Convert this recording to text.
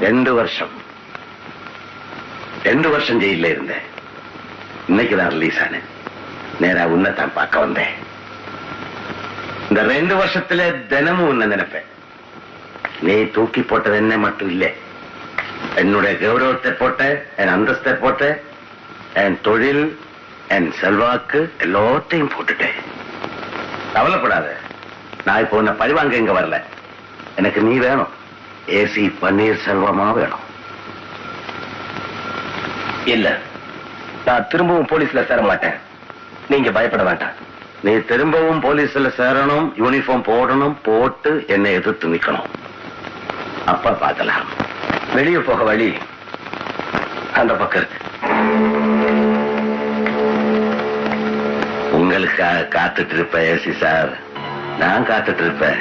2 வருஷம் 2 வருஷம் ஜெயில இருந்தேன். இன்னைக்குதான் ரிலீஸ் ஆனேன். நேரா உன்னைத்தான் பார்க்க வந்தேன். இந்த 2 வருஷத்துல தினமும் உன்னை நினைப்பேன். நீ தூக்கி போட்டது என்ன மட்டும் இல்லை, என்னுடைய கௌரவத்தை போட்ட, என் அந்தஸ்தை போட்ட, என் தொழில், என் செல்வாக்கு எல்லாத்தையும் போட்டுட்டேன். கவலைப்படாத, நான் இப்போ உன்னை பழிவாங்க இங்க வரல. எனக்கு நீ வேணும். ஏசி பன்னீர்செல்வமா வேணும். இல்ல, நான் திரும்பவும் போலீஸ்ல சேர மாட்டேன். நீங்க பயப்பட வேண்டாம். நீ திரும்பவும் போலீஸ்ல சேரணும், யூனிஃபார்ம் போடணும், போட்டு என்னை எதிர்த்து நிக்கணும். அப்ப பார்க்கலாம். வெளியே போக வழி அந்த பக்கம் இருக்கு. உங்களுக்காக காத்துட்டு இருப்பேன் ஏசி சார். நான் காத்துட்டு இருப்பேன்.